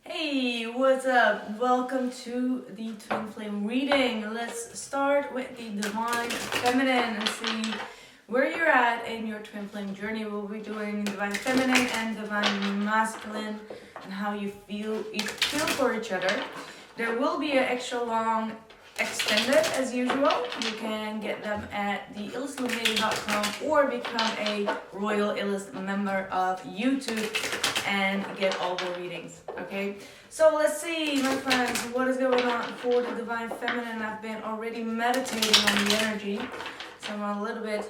Hey, what's up? Welcome to the Twin Flame reading. Let's start with the Divine Feminine and see where you're at in your Twin Flame journey. We'll be doing Divine Feminine and Divine Masculine and how you feel for each other. There will be an extra long extended as usual. You can get them at the illestluminated.com or become a Royal Illest member of YouTube and get all the readings. Okay, so let's see, my friends, what is going on for the Divine Feminine. I've been already meditating on the energy, so I'm a little bit,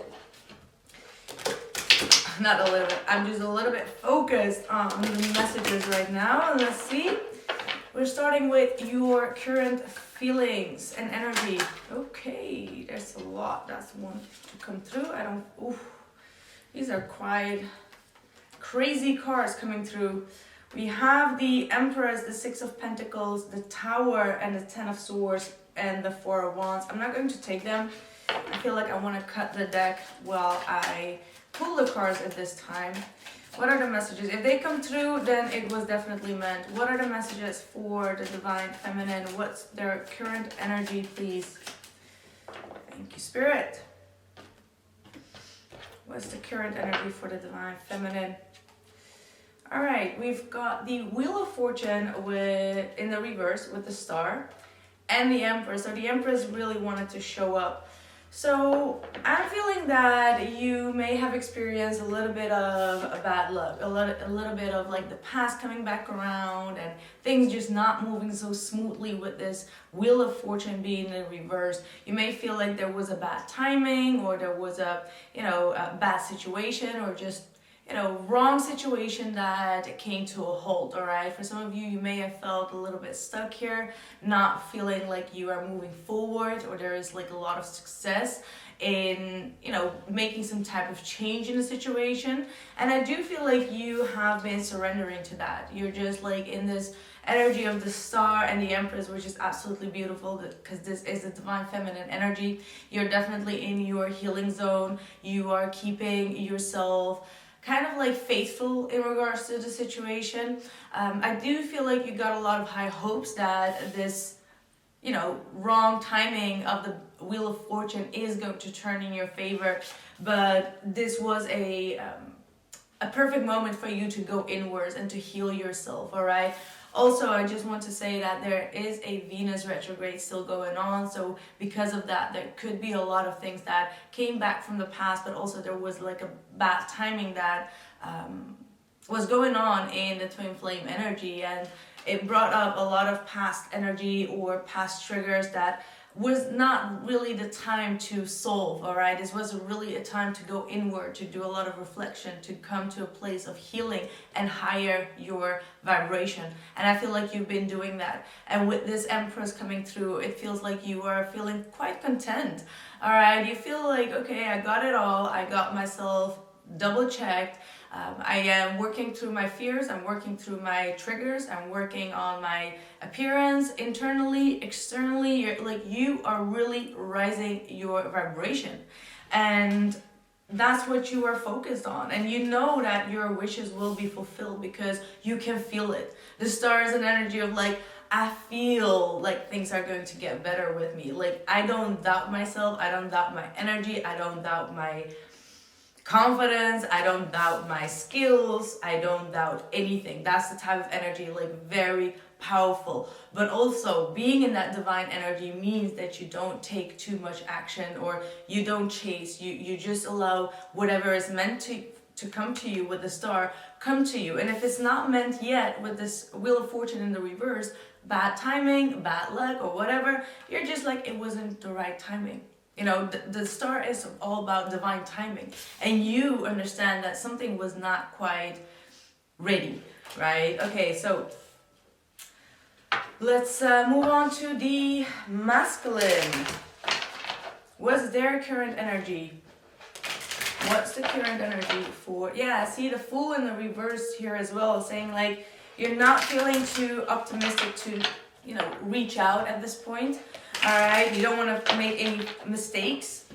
not a little bit, I'm just a little bit focused on the messages right now. Let's see. We're starting with your current feelings and energy. Okay, there's a lot that's want to come through. These are quite crazy cards coming through. We have the Empress, the Six of Pentacles, the Tower, and the Ten of Swords, and the Four of Wands. I'm not going to take them. I feel like I want to cut the deck while I pull the cards at this time. What are the messages? If they come through, then it was definitely meant. What are the messages for the Divine Feminine? What's their current energy, please? Thank you, Spirit. What's the current energy for the Divine Feminine? All right, we've got the Wheel of Fortune in the reverse with the Star and the Empress. So the Empress really wanted to show up. So I'm feeling that you may have experienced a little bit of a bad luck, a little bit of like the past coming back around and things just not moving so smoothly with this Wheel of Fortune being in reverse. You may feel like there was a bad timing, or there was a bad situation, or just wrong situation that came to a halt. All right, for some of you, you may have felt a little bit stuck here, not feeling like you are moving forward, or there is like a lot of success in making some type of change in the situation. And I do feel like you have been surrendering to that. You're just like in this energy of the Star and the Empress, which is absolutely beautiful because this is the Divine Feminine energy. You're definitely in your healing zone. You are keeping yourself kind of like faithful in regards to the situation. I do feel like you got a lot of high hopes that this wrong timing of the Wheel of Fortune is going to turn in your favor, but this was a perfect moment for you to go inwards and to heal yourself. All right. Also, I just want to say that there is a Venus retrograde still going on. So because of that, there could be a lot of things that came back from the past, but also there was like a bad timing that was going on in the Twin Flame energy. And it brought up a lot of past energy or past triggers that was not really the time to solve. All right, this was really a time to go inward, to do a lot of reflection, to come to a place of healing and higher your vibration. And I feel like you've been doing that. And with this Empress coming through, it feels like you are feeling quite content. All right, you feel like, okay, I got it all. I got myself double checked. I am working through my fears, I'm working through my triggers, I'm working on my appearance internally, externally. You are really rising your vibration, and that's what you are focused on. And you know that your wishes will be fulfilled because you can feel it. The Star is an energy of like, I feel like things are going to get better with me. Like, I don't doubt myself, I don't doubt my energy, I don't doubt my confidence, I don't doubt my skills, I don't doubt anything. That's the type of energy, like very powerful. But also being in that divine energy means that you don't take too much action, or you don't chase. You just allow whatever is meant to come to you with the Star come to you. And if it's not meant yet with this Wheel of Fortune in the reverse, bad timing, bad luck, or whatever, you're just like, it wasn't the right timing. The Star is all about divine timing, and you understand that something was not quite ready, right? Okay, so let's move on to the masculine. What's their current energy? What's the current energy for? Yeah, see the Fool in the reverse here as well, saying like you're not feeling too optimistic to, reach out at this point. All right, you don't want to make any mistakes.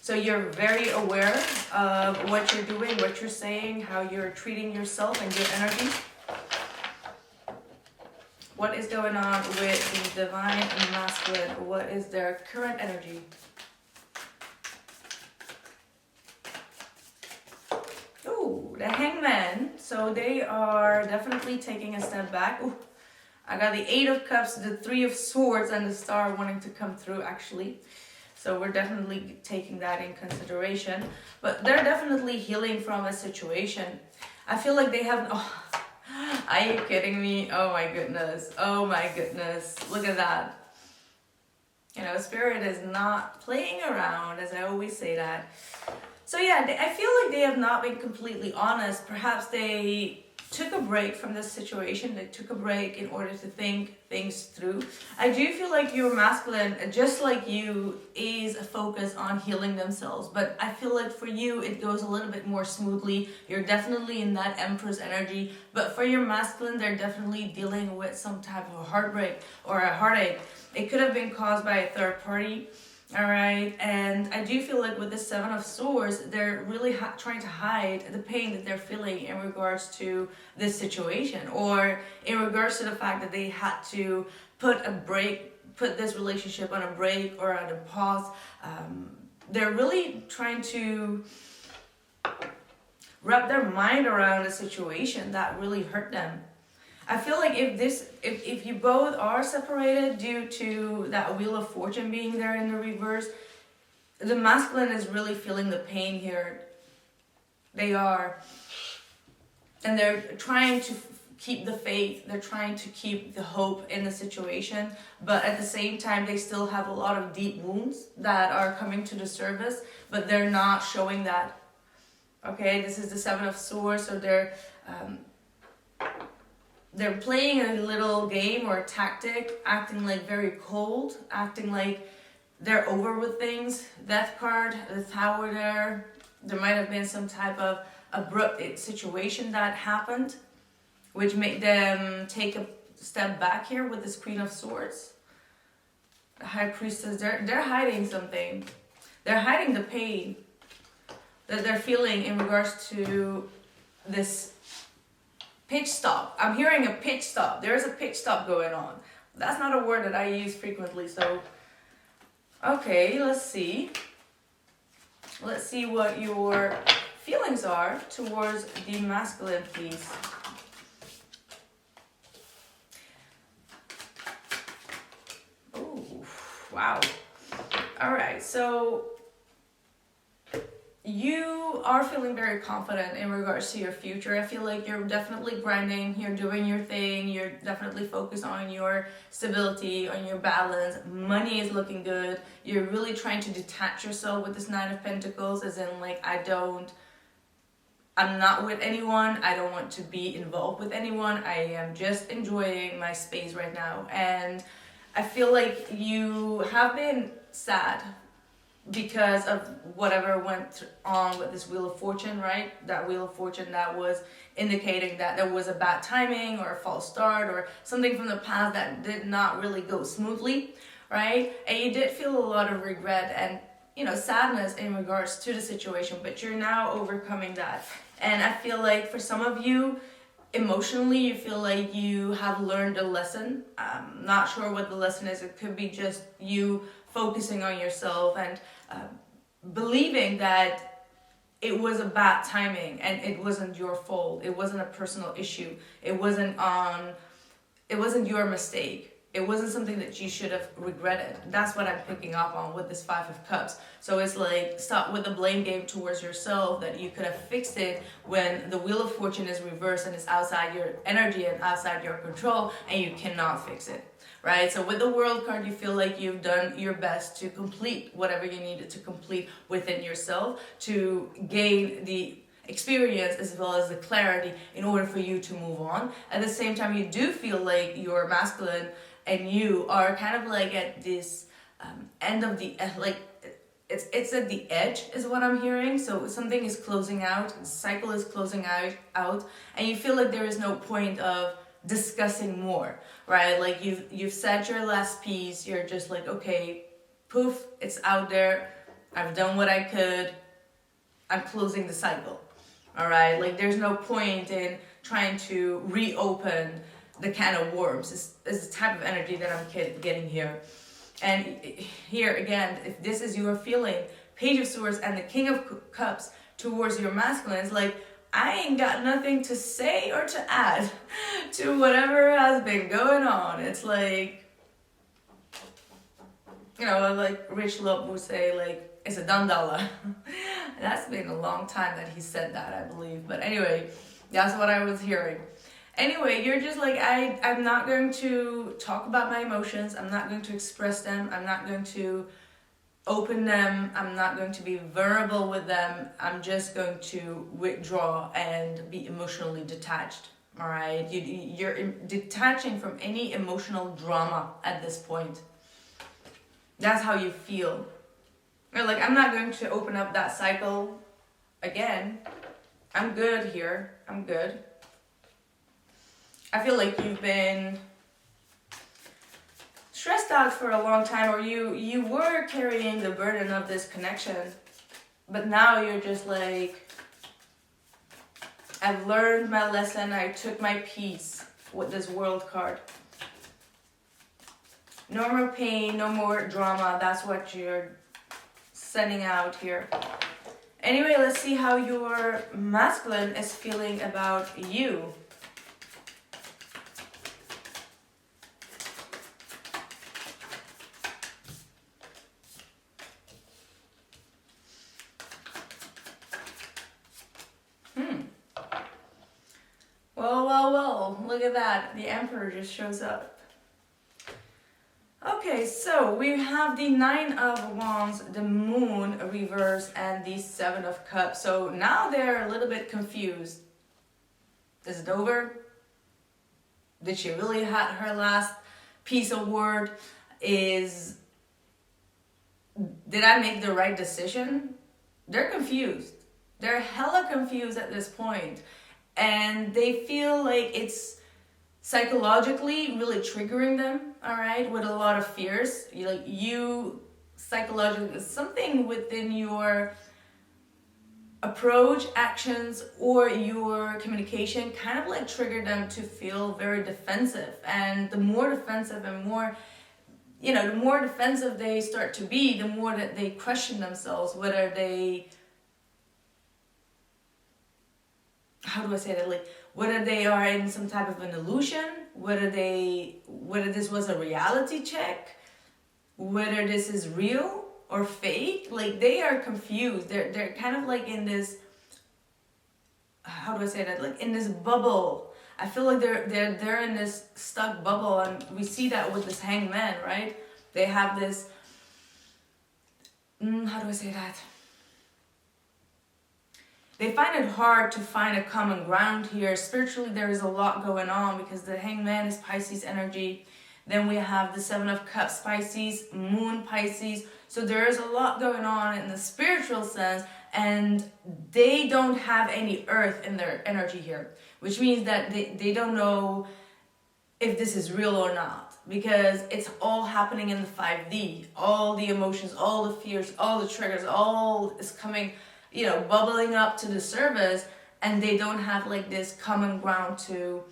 So you're very aware of what you're doing, what you're saying, how you're treating yourself and your energy. What is going on with the divine masculine? What is their current energy? Oh, the hangman. So they are definitely taking a step back. Ooh, I got the 8 of cups, the 3 of swords, and the star wanting to come through actually. So we're definitely taking that in consideration. But they're definitely healing from a situation. I feel like they have... Oh, are you kidding me? Oh my goodness. Oh my goodness. Look at that. You know, Spirit is not playing around, as I always say that. So yeah, I feel like they have not been completely honest. Perhaps they took a break from this situation. They took a break in order to think things through. I do feel like your masculine, just like you, is a focus on healing themselves. But I feel like for you, it goes a little bit more smoothly. You're definitely in that Empress energy. But for your masculine, they're definitely dealing with some type of a heartbreak or a heartache. It could have been caused by a third party. All right, and I do feel like with the 7 of Swords, they're really trying to hide the pain that they're feeling in regards to this situation, or in regards to the fact that they had to put this relationship on a break or on a pause. They're really trying to wrap their mind around a situation that really hurt them. I feel like if you both are separated due to that Wheel of Fortune being there in the reverse, the masculine is really feeling the pain here. They are. And they're trying to keep the faith. They're trying to keep the hope in the situation. But at the same time, they still have a lot of deep wounds that are coming to the surface. But they're not showing that. Okay, this is the 7 of Swords. So they're playing a little game or a tactic, acting like very cold, acting like they're over with things. Death card, the Tower there. There might have been some type of abrupt situation that happened, which made them take a step back here with this Queen of Swords. The High Priestess, they're hiding something. They're hiding the pain that they're feeling in regards to this pitch stop. I'm hearing a pitch stop. There's a pitch stop going on. That's not a word that I use frequently, so... Okay, let's see. Let's see what your feelings are towards the masculine, please. Oh, wow. Alright, so... You are feeling very confident in regards to your future. I feel like you're definitely grinding, you're doing your thing, you're definitely focused on your stability, on your balance. Money is looking good. You're really trying to detach yourself with this 9 of Pentacles, as in like, I'm not with anyone. I don't want to be involved with anyone. I am just enjoying my space right now. And I feel like you have been sad because of whatever went on with this Wheel of Fortune, right? That Wheel of Fortune that was indicating that there was a bad timing or a false start or something from the past that did not really go smoothly, right? And you did feel a lot of regret and, you know, sadness in regards to the situation, but you're now overcoming that. And I feel like for some of you, emotionally, you feel like you have learned a lesson. I'm not sure what the lesson is. It could be just you focusing on yourself and believing that it was a bad timing and it wasn't your fault. It wasn't a personal issue. It wasn't your mistake. It wasn't something that you should have regretted. That's what I'm picking up on with this 5 of Cups. So it's like, stop with the blame game towards yourself that you could have fixed it when the Wheel of Fortune is reversed and it's outside your energy and outside your control and you cannot fix it. Right? So with the World card, you feel like you've done your best to complete whatever you needed to complete within yourself to gain the experience as well as the clarity in order for you to move on. At the same time, you do feel like you're masculine and you are kind of like at this end of the, like, it's at the edge is what I'm hearing. So something is closing out, the cycle is closing out, and you feel like there is no point of discussing more, right? Like you've said your last piece, you're just like, okay, poof, it's out there, I've done what I could, I'm closing the cycle. All right, like there's no point in trying to reopen the can of worms. Is the type of energy that I'm getting here. And here again, if this is your feeling, Page of Swords and the King of Cups towards your masculine, it's like, I ain't got nothing to say or to add to whatever has been going on. It's like, you know, like Rich Love would say, like, it's a done dollar. That's been a long time that he said that, I believe. But anyway, that's what I was hearing. Anyway, you're just like, I'm not going to talk about my emotions. I'm not going to express them. I'm not going to open them. I'm not going to be vulnerable with them. I'm just going to withdraw and be emotionally detached. All right? You're detaching from any emotional drama at this point. That's how you feel. You're like, I'm not going to open up that cycle again. I'm good here. I'm good. I feel like you've been stressed out for a long time, or you were carrying the burden of this connection, but now you're just like, I've learned my lesson. I took my peace with this World card. No more pain, no more drama. That's what you're sending out here. Anyway, let's see how your masculine is feeling about you. Well, look at that. The Emperor just shows up. Okay, so we have the Nine of Wands, the Moon reverse, and the Seven of Cups. So now they're a little bit confused. Is it over? Did she really have her last piece of word? Did I make the right decision? They're confused. They're hella confused at this point. And they feel like it's psychologically really triggering them, all right, with a lot of fears. You psychologically, something within your approach, actions, or your communication kind of like triggered them to feel very defensive. And the more defensive and more, the more defensive they start to be, the more that they question themselves, whether they, how do I say that? Like, whether they are in some type of an illusion, whether this was a reality check, whether this is real or fake. Like, they are confused. They're kind of like in this, how do I say that? Like in this bubble. I feel like they're in this stuck bubble, and we see that with this hangman, right? They have this, how do I say that? They find it hard to find a common ground here. Spiritually, there is a lot going on because the hangman is Pisces energy. Then we have the Seven of Cups, Pisces, Moon, Pisces. So there is a lot going on in the spiritual sense, and they don't have any earth in their energy here, which means that they don't know if this is real or not, because it's all happening in the 5D. All the emotions, all the fears, all the triggers, all is coming, bubbling up to the surface, and they don't have like this common ground to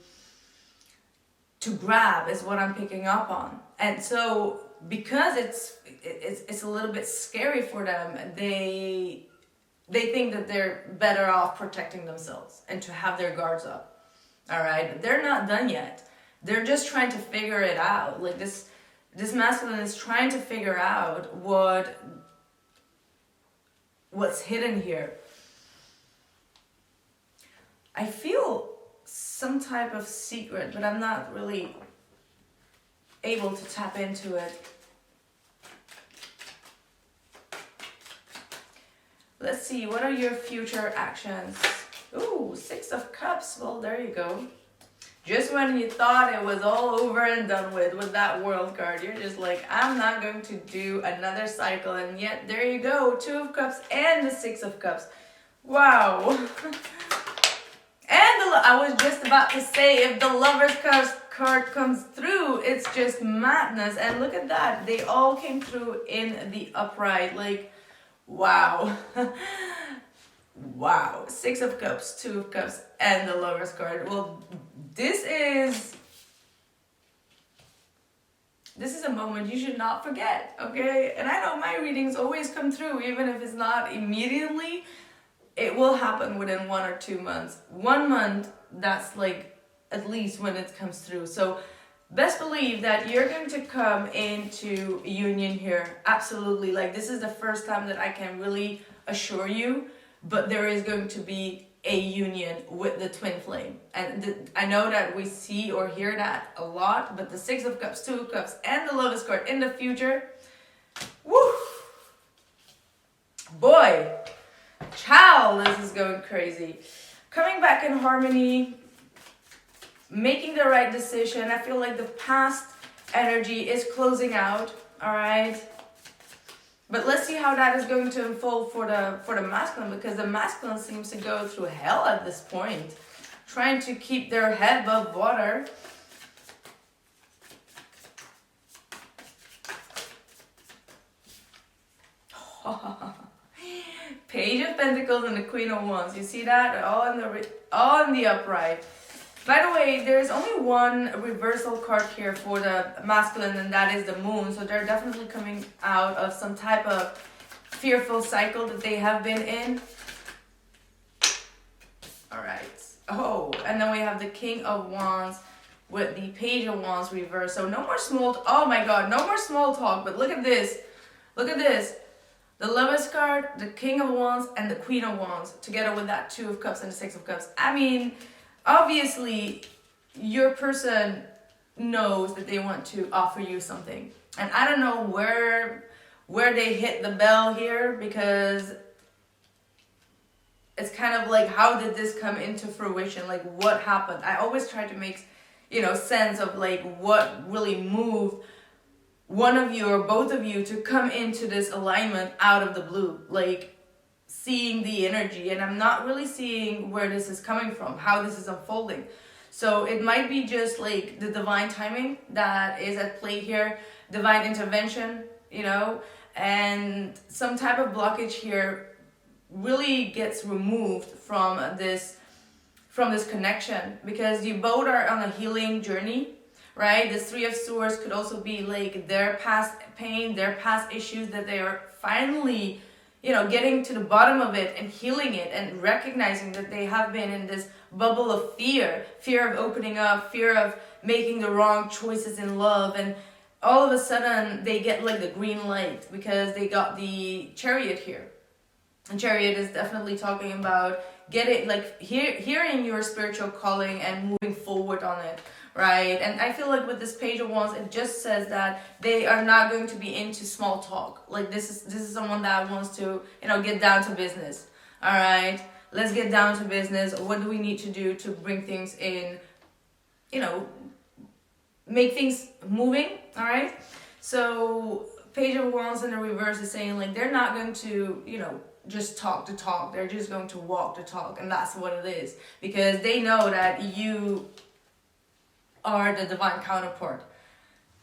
grab, is what I'm picking up on. And so because it's a little bit scary for them, they think that they're better off protecting themselves and to have their guards up. All right, they're not done yet. They're just trying to figure it out. Like this masculine is trying to figure out what's hidden here. I feel some type of secret, but I'm not really able to tap into it. Let's see, what are your future actions? Ooh, Six of Cups. Well, there you go. Just when you thought it was all over and done with that World card, you're just like, I'm not going to do another cycle. And yet, there you go, Two of Cups and the Six of Cups. Wow. And I was just about to say, if the Lover's card comes through, it's just madness. And look at that. They all came through in the upright. Like, wow. Wow. Six of Cups, Two of Cups, and the Lover's card. Well, this is this is a moment you should not forget, okay? And I know my readings always come through, even if it's not immediately. It will happen within 1 or 2 months. 1 month, that's like at least when it comes through. So best believe that you're going to come into union here. Absolutely. Like, this is the first time that I can really assure you, but there is going to be a union with the twin flame. And I know that we see or hear that a lot, but the 6 of Cups, 2 of Cups, and the Lovers card in the future, woo! Boy, child, this is going crazy. Coming back in harmony, making the right decision. I feel like the past energy is closing out, all right? But let's see how that is going to unfold for the masculine, because the masculine seems to go through hell at this point, trying to keep their head above water. Page of Pentacles and the Queen of Wands. You see that? All in the upright. By the way, there's only one reversal card here for the masculine, and that is the moon. So they're definitely coming out of some type of fearful cycle that they have been in. All right. Oh, and then we have the King of Wands with the Page of Wands reverse. So no more small, oh my God, no more small talk. But look at this. Look at this. The Lovers card, the King of Wands, and the Queen of Wands, together with that 2 of Cups and the 6 of Cups. I mean, obviously, your person knows that they want to offer you something. And I don't know where they hit the bell here, because it's kind of like, how did this come into fruition? Like, what happened? I always try to make, sense of like what really moved one of you or both of you to come into this alignment out of the blue. Like, seeing the energy, and I'm not really seeing where this is coming from, how this is unfolding. So it might be just like the divine timing that is at play here, divine intervention, and some type of blockage here really gets removed from this connection, because you both are on a healing journey, right? The 3 of Swords could also be like their past pain, their past issues that they are finally getting to the bottom of it and healing it, and recognizing that they have been in this bubble of fear of opening up, fear of making the wrong choices in love. And all of a sudden they get like the green light, because they got the Chariot here. And Chariot is definitely talking about hearing your spiritual calling and moving forward on it, right? And I feel like with this Page of Wands, it just says that they are not going to be into small talk. Like, this is someone that wants to, get down to business. All right, let's get down to business. What do we need to do to bring things in, make things moving? All right. So Page of Wands in the reverse is saying like they're not going to, just talk to talk. They're just going to walk the talk, and that's what it is, because they know that you are the divine counterpart.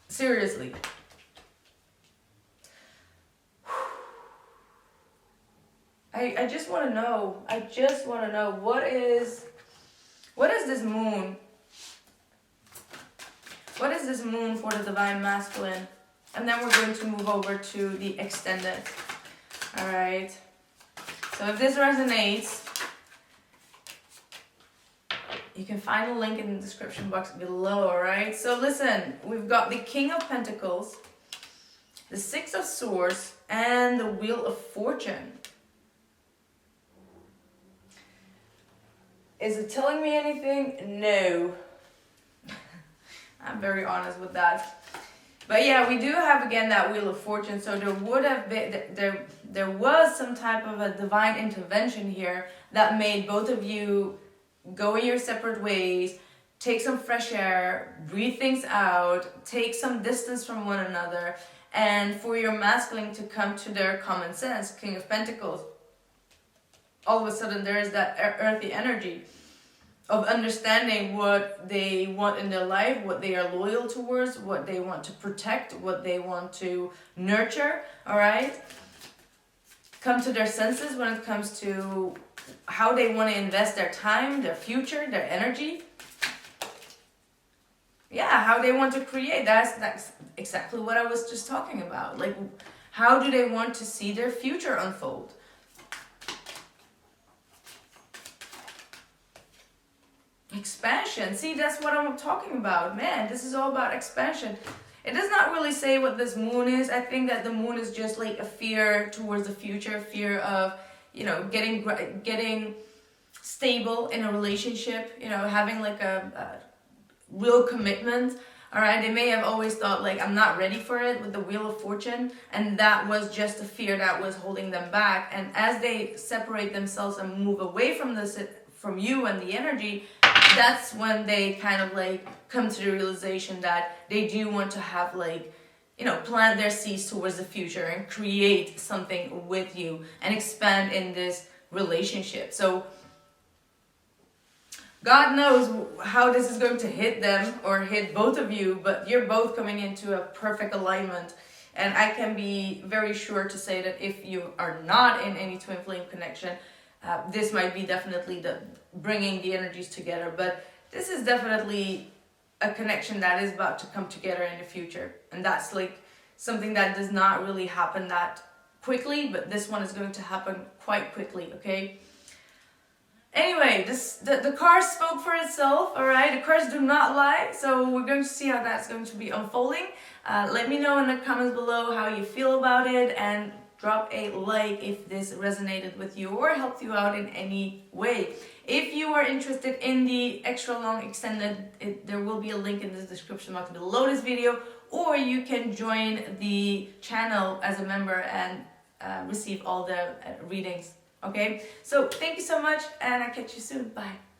Seriously. I just want to know. What is this moon? What is this moon for the divine masculine? And then we're going to move over to the extended. All right. So if this resonates, you can find a link in the description box below, all right? So listen, we've got the King of Pentacles, the 6 of Swords, and the Wheel of Fortune. Is it telling me anything? No. I'm very honest with that. But yeah, we do have again that Wheel of Fortune. So there would have been, there was some type of a divine intervention here that made both of you go in your separate ways, take some fresh air, breathe things out, take some distance from one another, and for your masculine to come to their common sense, King of Pentacles. All of a sudden there is that earthy energy of understanding what they want in their life, what they are loyal towards, what they want to protect, what they want to nurture, all right? Come to their senses when it comes to how they want to invest their time, their future, their energy. Yeah, how they want to create. That's exactly what I was just talking about. Like, how do they want to see their future unfold? Expansion. See, that's what I'm talking about. Man, this is all about expansion. It does not really say what this moon is. I think that the moon is just like a fear towards the future, fear of, you know, getting stable in a relationship, you know, having like a real commitment. All right, they may have always thought like, I'm not ready for it with the Wheel of Fortune, and that was just a fear that was holding them back. And as they separate themselves and move away from this, from you and the energy, that's when they kind of like come to the realization that they do want to have like, you know, plant their seeds towards the future and create something with you and expand in this relationship. So God knows how this is going to hit them or hit both of you, but you're both coming into a perfect alignment. And I can be very sure to say that if you are not in any twin flame connection, this might be definitely the bringing the energies together. But this is definitely a connection that is about to come together in the future. And that's like something that does not really happen that quickly, but this one is going to happen quite quickly, okay? Anyway, the cards spoke for itself, all right? The cards do not lie, so we're going to see how that's going to be unfolding. Let me know in the comments below how you feel about it, and drop a like if this resonated with you or helped you out in any way. If you are interested in the extra long extended, there will be a link in the description box below this video, or you can join the channel as a member and receive all the readings. Okay, so thank you so much, and I'll catch you soon. Bye.